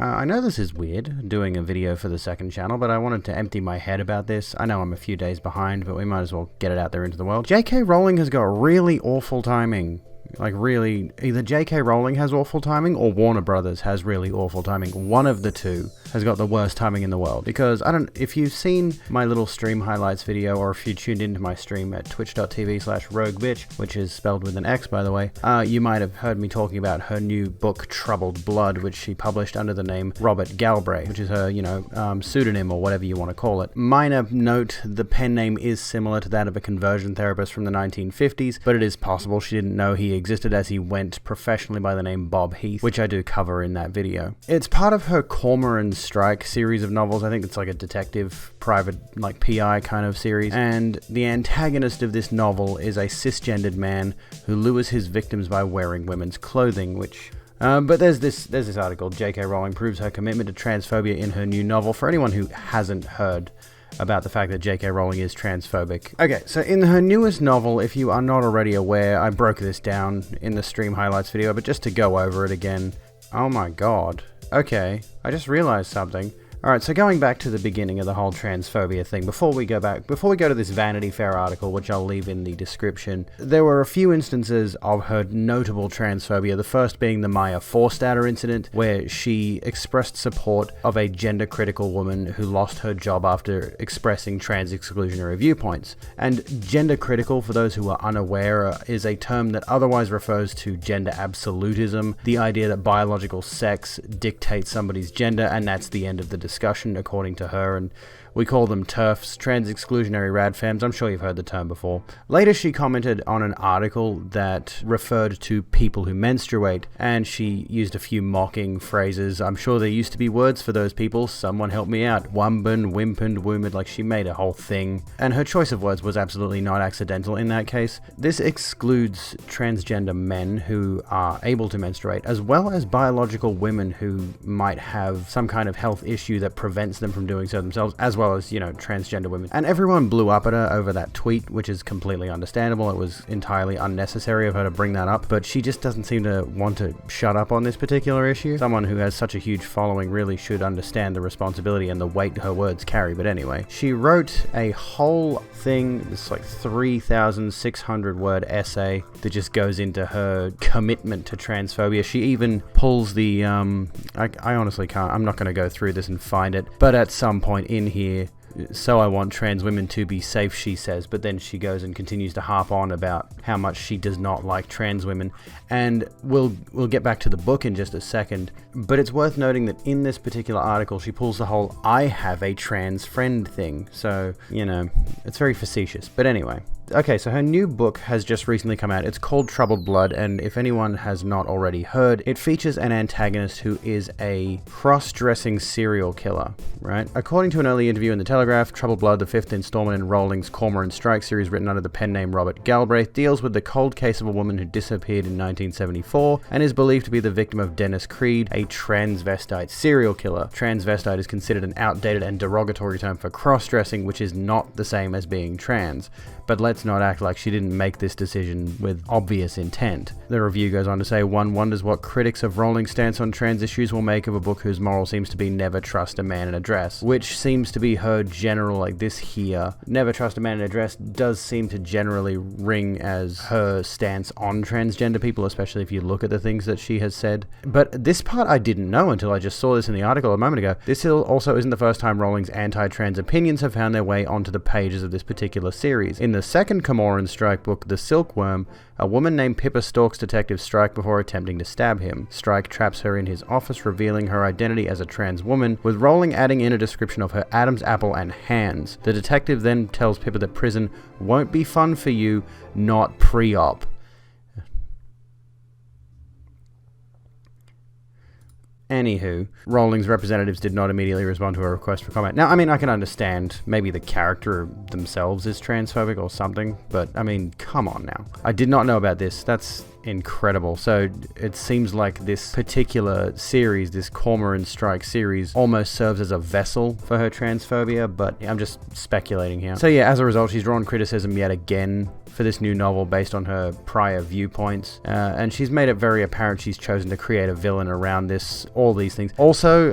I know this is weird, doing a video for the second channel, but I wanted to empty my head about this. I know I'm a few days behind, but we might as well get it out there into the world. J.K. Rowling has got really awful timing. Like, really, either J.K. Rowling has awful timing or Warner Brothers has really awful timing. One of the two has got the worst timing in the world. Because, if you've seen my little stream highlights video, or if you tuned into my stream at twitch.tv/roguebitch, which is spelled with an X, by the way, you might have heard me talking about her new book, Troubled Blood, which she published under the name Robert Galbraith, which is her, pseudonym or whatever you want to call it. Minor note, the pen name is similar to that of a conversion therapist from the 1950s, but it is possible she didn't know he existed, as he went professionally by the name Bob Heath, which I do cover in that video. It's part of her Cormoran Strike series of novels. I think it's like a detective, private, like PI kind of series. And the antagonist of this novel is a cisgendered man who lures his victims by wearing women's clothing, which... but there's this article, J.K. Rowling proves her commitment to transphobia in her new novel. For anyone who hasn't heard about the fact that J.K. Rowling is transphobic. Okay, so in her newest novel, if you are not already aware, I broke this down in the stream highlights video, but just to go over it again. Oh my god. Okay, I just realized something. Alright, so going back to the beginning of the whole transphobia thing, before we go to this Vanity Fair article, which I'll leave in the description, there were a few instances of her notable transphobia, the first being the Maya Forstater incident, where she expressed support of a gender-critical woman who lost her job after expressing trans-exclusionary viewpoints. And gender-critical, for those who are unaware, is a term that otherwise refers to gender absolutism, the idea that biological sex dictates somebody's gender, and that's the end of the discussion, according to her, and we call them TERFs, trans-exclusionary radfems. I'm sure you've heard the term before. Later, she commented on an article that referred to people who menstruate, and she used a few mocking phrases. I'm sure there used to be words for those people. Someone help me out. Wumben, wimpened, woomed, like she made a whole thing. And her choice of words was absolutely not accidental in that case. This excludes transgender men who are able to menstruate, as well as biological women who might have some kind of health issue that prevents them from doing so themselves, as well as, transgender women. And everyone blew up at her over that tweet, which is completely understandable. It was entirely unnecessary of her to bring that up, but she just doesn't seem to want to shut up on this particular issue. Someone who has such a huge following really should understand the responsibility and the weight her words carry. But anyway, she wrote a whole thing, this like 3,600 word essay that just goes into her commitment to transphobia. She even pulls the, I honestly can't, I'm not going to go through this and find it, but at some point in here, so I want trans women to be safe, she says, but then she goes and continues to harp on about how much she does not like trans women, and we'll get back to the book in just a second, but it's worth noting that in this particular article she pulls the whole I have a trans friend thing, so, it's very facetious, but anyway. Okay, so her new book has just recently come out. It's called Troubled Blood, and if anyone has not already heard, it features an antagonist who is a cross-dressing serial killer, right? According to an early interview in The Telegraph, Troubled Blood, the fifth installment in Rowling's Cormoran Strike series written under the pen name Robert Galbraith, deals with the cold case of a woman who disappeared in 1974 and is believed to be the victim of Dennis Creed, a transvestite serial killer. Transvestite is considered an outdated and derogatory term for cross-dressing, which is not the same as being trans. But let's not act like she didn't make this decision with obvious intent. The review goes on to say, one wonders what critics of Rowling's stance on trans issues will make of a book whose moral seems to be never trust a man in a dress, which seems to be her general, like this here, never trust a man in a dress does seem to generally ring as her stance on transgender people, especially if you look at the things that she has said. But this part I didn't know until I just saw this in the article a moment ago. This also isn't the first time Rowling's anti-trans opinions have found their way onto the pages of this particular series. In the second Cormoran Strike book, The Silkworm, a woman named Pippa stalks Detective Strike before attempting to stab him. Strike traps her in his office, revealing her identity as a trans woman, with Rowling adding in a description of her Adam's apple and hands. The detective then tells Pippa that prison won't be fun for you, not pre-op. Anywho, Rowling's representatives did not immediately respond to a request for comment. Now, I mean, I can understand maybe the character themselves is transphobic or something, but I mean, come on now. I did not know about this. That's incredible. So it seems like this particular series, this Cormoran Strike series, almost serves as a vessel for her transphobia, but I'm just speculating here. So yeah, as a result, she's drawn criticism yet again for this new novel based on her prior viewpoints, and she's made it very apparent she's chosen to create a villain around all these things. Also,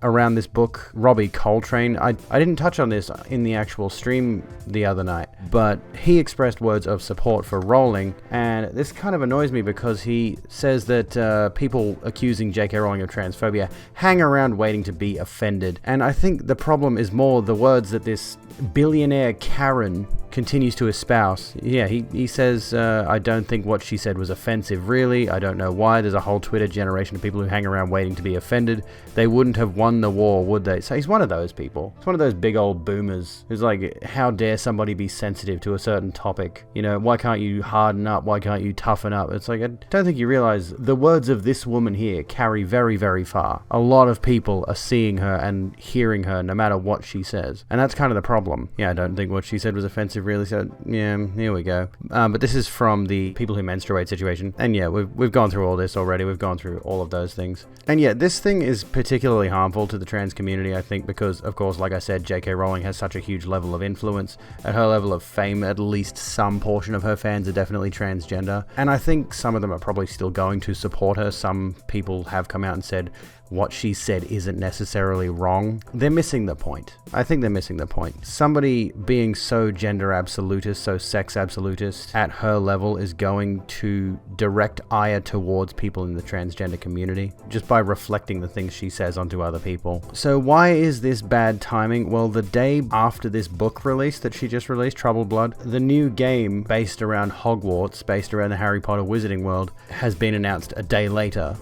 around this book, Robbie Coltrane, I didn't touch on this in the actual stream the other night, but he expressed words of support for Rowling, and this kind of annoys me because he says that people accusing J.K. Rowling of transphobia hang around waiting to be offended, and I think the problem is more the words that this billionaire Karen continues to espouse. Yeah, he says, I don't think what she said was offensive, really. I don't know why. There's a whole Twitter generation of people who hang around waiting to be offended. They wouldn't have won the war, would they? So he's one of those people. He's one of those big old boomers who's like, how dare somebody be sensitive to a certain topic? You know, why can't you harden up? Why can't you toughen up? It's like, I don't think you realize the words of this woman here carry very, very far. A lot of people are seeing her and hearing her no matter what she says. And that's kind of the problem. Yeah, I don't think what she said was offensive, really. So yeah, here we go. But this is from the people who menstruate situation, and yeah, we've gone through all this already. We've gone through all of those things, and yeah, this thing is particularly harmful to the trans community, I think, because of course, like I said, J.K. Rowling has such a huge level of influence. At her level of fame, at least some portion of her fans are definitely transgender, and I think some of them are probably still going to support her. Some people have come out and said what she said isn't necessarily wrong. They're missing the point. I think they're missing the point. Somebody being so gender absolutist, so sex absolutist at her level is going to direct ire towards people in the transgender community just by reflecting the things she says onto other people. So why is this bad timing? Well, the day after this book release that she just released, Troubled Blood, the new game based around Hogwarts, based around the Harry Potter Wizarding World, has been announced a day later.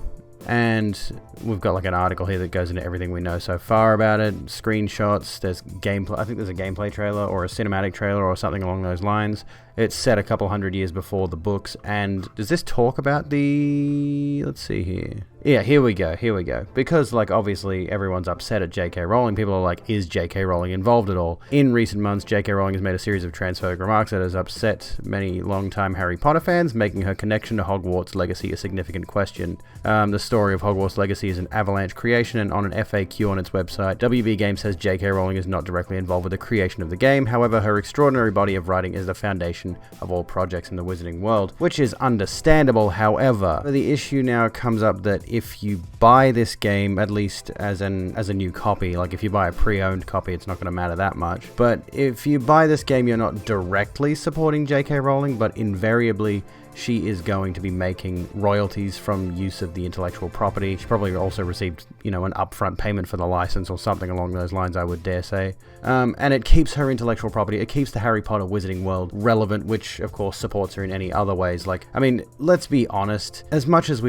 And we've got like an article here that goes into everything we know so far about it, screenshots, there's gameplay, I think there's a gameplay trailer or a cinematic trailer or something along those lines. It's set a couple hundred years before the books, and does this talk about let's see here. Yeah, here we go. Because, like, obviously everyone's upset at J.K. Rowling. People are like, is J.K. Rowling involved at all? In recent months, J.K. Rowling has made a series of transphobic remarks that has upset many longtime Harry Potter fans, making her connection to Hogwarts Legacy a significant question. The story of Hogwarts Legacy is an Avalanche creation, and on an FAQ on its website, WB Games says J.K. Rowling is not directly involved with the creation of the game. However, her extraordinary body of writing is the foundation of all projects in the Wizarding world, which is understandable. However, the issue now comes up that if you buy this game, at least as a new copy, like if you buy a pre-owned copy, it's not going to matter that much. But if you buy this game, you're not directly supporting J.K. Rowling, but invariably she is going to be making royalties from use of the intellectual property. She probably also received, an upfront payment for the license or something along those lines, I would dare say. And it keeps her intellectual property, it keeps the Harry Potter Wizarding world relevant, which of course supports her in any other ways. Like, I mean, let's be honest, as much as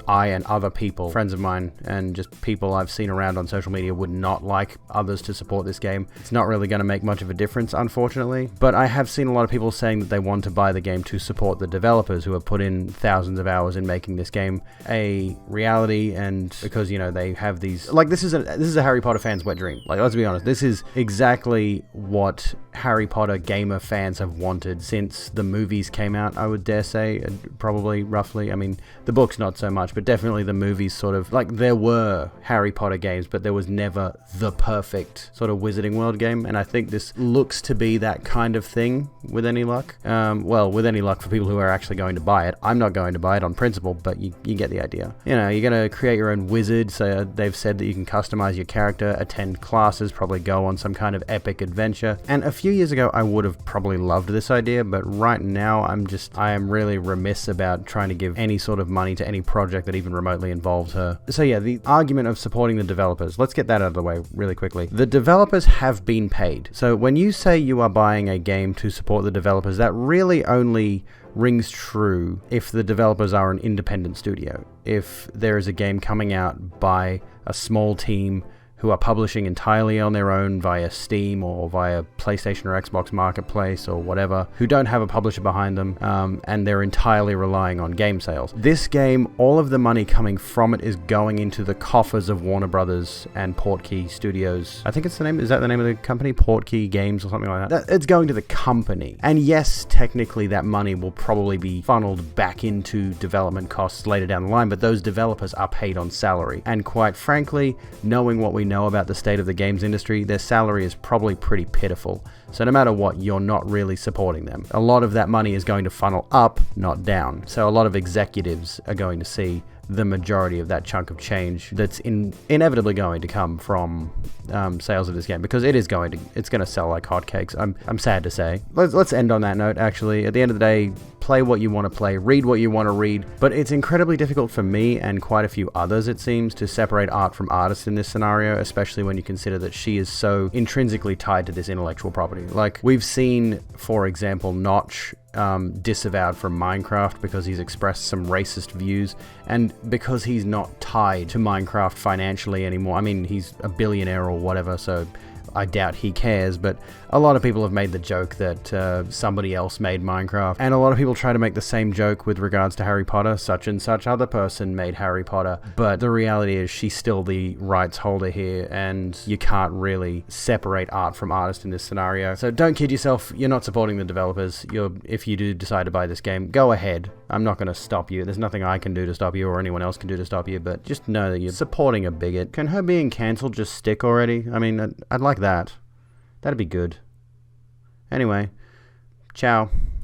I and other people, friends of mine, and just people I've seen around on social media would not like others to support this game, it's not really going to make much of a difference, unfortunately. But I have seen a lot of people saying that they want to buy the game to support the developers who have put in thousands of hours in making this game a reality, and because they have these, like, this is a Harry Potter fan's wet dream. Like, let's be honest, this is exactly what Harry Potter gamer fans have wanted since the movies came out, I would dare say, probably roughly. I mean, the books not so much, but definitely the movies sort of, like, there were Harry Potter games, but there was never the perfect sort of Wizarding World game, and I think this looks to be that kind of thing with any luck. With any luck for people who are actually going to buy it. I'm not going to buy it on principle, but you get the idea. You're going to create your own wizard, so they've said that you can customize your character, attend classes, probably go on some kind of epic adventure, and a few years ago I would have probably loved this idea, but right now I am really remiss about trying to give any sort of money to any project that even remotely involves her. So yeah, the argument of supporting the developers, let's get that out of the way really quickly. The developers have been paid. So when you say you are buying a game to support the developers, that really only rings true if the developers are an independent studio. If there is a game coming out by a small team who are publishing entirely on their own via Steam or via PlayStation or Xbox Marketplace or whatever, who don't have a publisher behind them, and they're entirely relying on game sales. This game, all of the money coming from it is going into the coffers of Warner Brothers and Portkey Studios. I think it's the name, is that the name of the company? Portkey Games or something like that? It's going to the company. And yes, technically that money will probably be funneled back into development costs later down the line, but those developers are paid on salary. And quite frankly, knowing what we know about the state of the games industry, their salary is probably pretty pitiful. So no matter what, you're not really supporting them. A lot of that money is going to funnel up, not down. So a lot of executives are going to see the majority of that chunk of change that's inevitably going to come from sales of this game, because it's going to sell like hotcakes. I'm sad to say. Let's end on that note. Actually, at the end of the day, play what you want to play, read what you want to read. But it's incredibly difficult for me and quite a few others, it seems, to separate art from artist in this scenario, especially when you consider that she is so intrinsically tied to this intellectual property. Like, we've seen, for example, Notch disavowed from Minecraft because he's expressed some racist views, and because he's not tied to Minecraft financially anymore. I mean, he's a billionaire or whatever, so I doubt he cares, but a lot of people have made the joke that somebody else made Minecraft, and a lot of people try to make the same joke with regards to Harry Potter. Such and such other person made Harry Potter, but the reality is she's still the rights holder here, and you can't really separate art from artist in this scenario. So don't kid yourself, you're not supporting the developers. If you do decide to buy this game, go ahead. I'm not going to stop you. There's nothing I can do to stop you or anyone else can do to stop you, but just know that you're supporting a bigot. Can her being cancelled just stick already? I mean, I'd like that. That'd be good. Anyway, ciao.